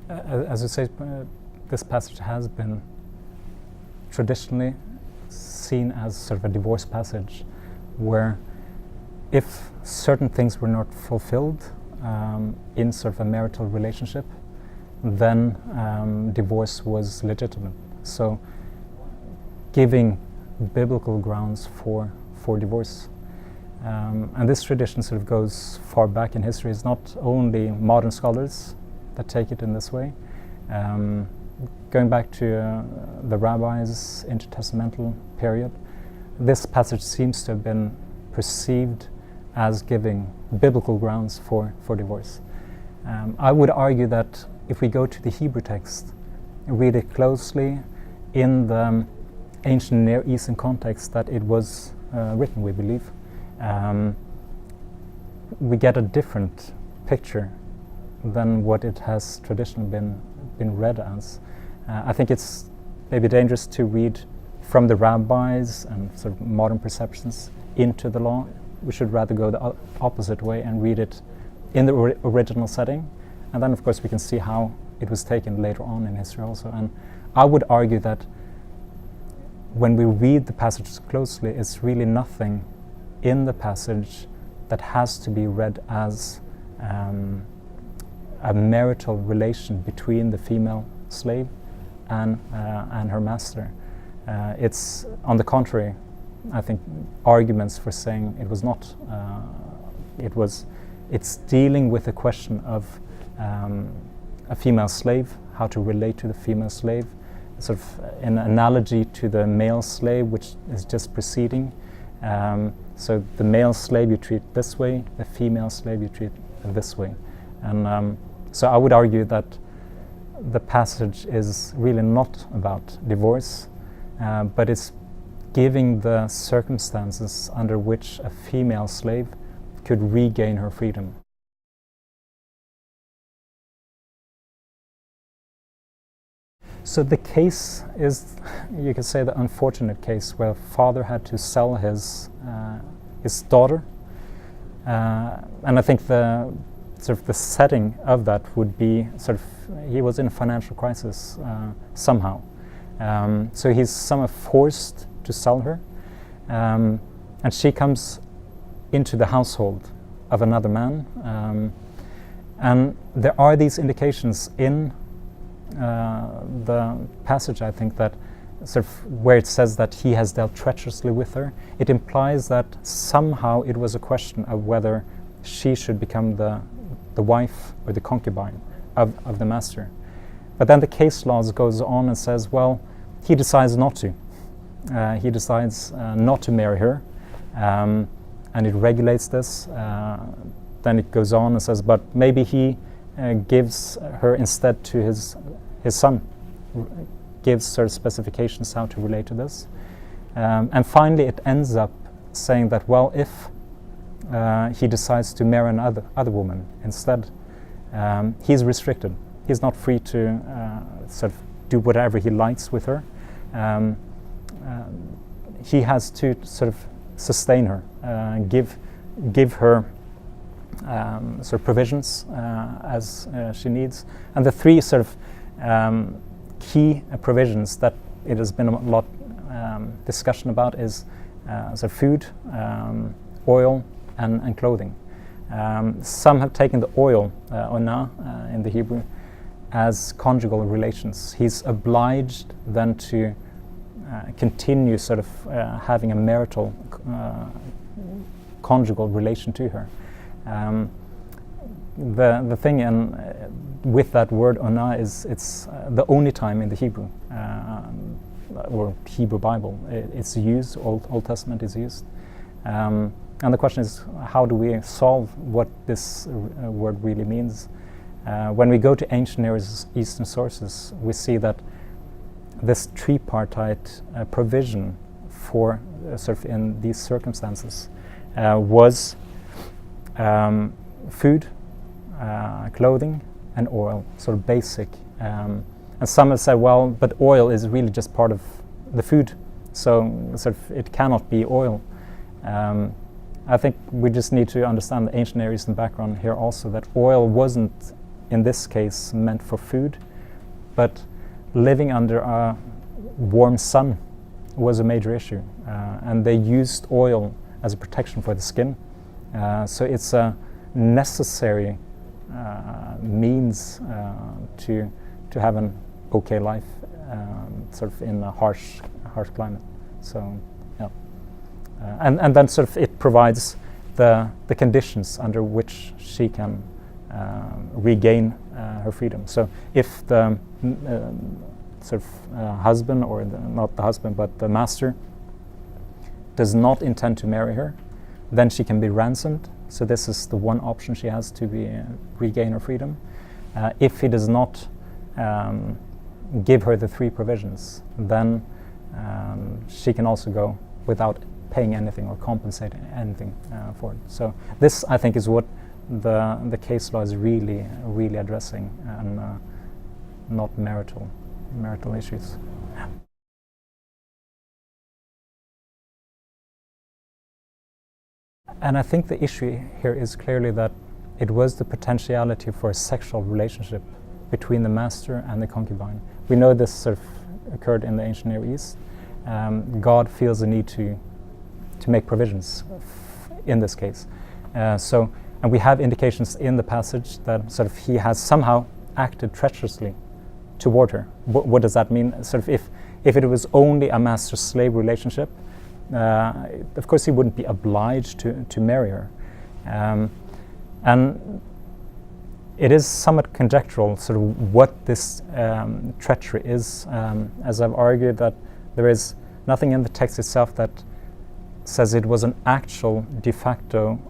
as you say, this passage has been traditionally seen as sort of a divorce passage, where if certain things were not fulfilled in sort of a marital relationship, then divorce was legitimate. So giving biblical grounds for divorce. And this tradition sort of goes far back in history. It's not only modern scholars that take it in this way. Going back to the rabbis' intertestamental period, this passage seems to have been perceived as giving biblical grounds for divorce. I would argue that if we go to the Hebrew text, read it closely in the ancient Near Eastern context that it was written, we believe, we get a different picture than what it has traditionally been read as. I think it's maybe dangerous to read from the rabbis and sort of modern perceptions into the law. We should rather go the opposite way and read it in the original setting, and then of course we can see how it was taken later on in history also. And I would argue that when we read the passages closely, it's really nothing in the passage that has to be read as a marital relation between the female slave and her master. It's, on the contrary, I think, arguments for saying it was not. It's dealing with the question of a female slave, how to relate to the female slave, sort of an analogy to the male slave, which is just preceding. So the male slave you treat this way, the female slave you treat this way. And so I would argue that the passage is really not about divorce, but it's giving the circumstances under which a female slave could regain her freedom. So the case is, you could say, the unfortunate case where a father had to sell his daughter, and I think the sort of the setting of that would be sort of he was in a financial crisis somehow, so he's somehow forced to sell her, and she comes into the household of another man, and there are these indications in the passage, I think, that sort of where it says that he has dealt treacherously with her, it implies that somehow it was a question of whether she should become the wife or the concubine of the master. But then the case laws goes on and says, well, he decides not to. He decides not to marry her, and it regulates this. Then it goes on and says, but maybe he gives her instead to his son, gives certain specifications how to relate to this. And finally it ends up saying that, well, if he decides to marry another woman instead, he's restricted. He's not free to sort of do whatever he likes with her. He has to sort of sustain her, give her sort of provisions as she needs. And the three sort of key provisions that it has been a lot discussion about is sort of food, oil, and clothing. Some have taken the oil, ona, in the Hebrew, as conjugal relations. He's obliged then to continue sort of having a marital conjugal relation to her. The thing with that word ona is it's the only time in the Hebrew or Hebrew Bible it's used. Old Testament is used, and the question is, how do we solve what this word really means? When we go to ancient Near Eastern sources, we see that this tripartite provision for sort of in these circumstances was food, clothing, and oil, sort of basic. And some have said, well, but oil is really just part of the food, so sort of it cannot be oil. I think we just need to understand the ancient Near Eastern background here also, that oil wasn't in this case meant for food, but living under a warm sun was a major issue, and they used oil as a protection for the skin. So it's a necessary means to have an okay life, sort of in a harsh climate. So yeah, and then sort of it provides the conditions under which she can regain her freedom. So if the sort of husband, or not the husband but the master, does not intend to marry her, then she can be ransomed. So this is the one option she has to regain her freedom. If he does not give her the 3 provisions, then she can also go without paying anything or compensating anything for it. So this, I think, is what the case law is really addressing, and not marital issues. And I think the issue here is clearly that it was the potentiality for a sexual relationship between the master and the concubine. We know this sort of occurred in the ancient Near East. God feels the need to make provisions in this case. And we have indications in the passage that sort of he has somehow acted treacherously toward her. What does that mean? Sort of if it was only a master-slave relationship, of course he wouldn't be obliged to marry her. And it is somewhat conjectural sort of what this treachery is, as I've argued that there is nothing in the text itself that says it was an actual de facto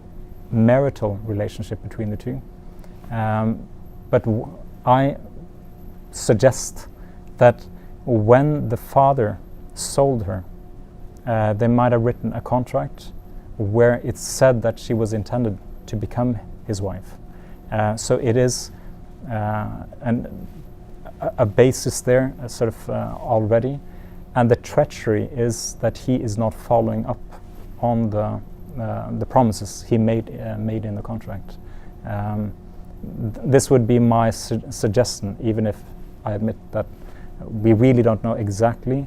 marital relationship between the two. But I suggest that when the father sold her, they might have written a contract where it said that she was intended to become his wife. So it is a basis there, sort of already, and the treachery is that he is not following up on the promises he made in the contract. This would be my suggestion, even if I admit that we really don't know exactly.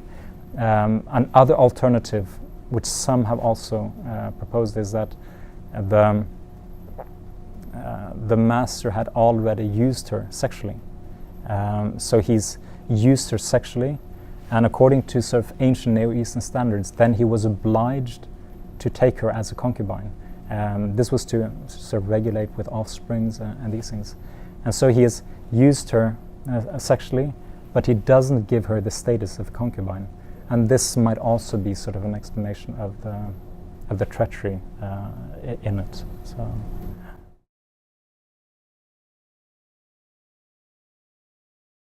Another alternative, which some have also proposed, is that the master had already used her sexually. So he's used her sexually, and according to sort of ancient Near Eastern standards, then he was obliged to take her as a concubine. This was to sort of regulate with offsprings and these things. And so he has used her sexually, but he doesn't give her the status of concubine. And this might also be sort of an explanation of the treachery in it. So.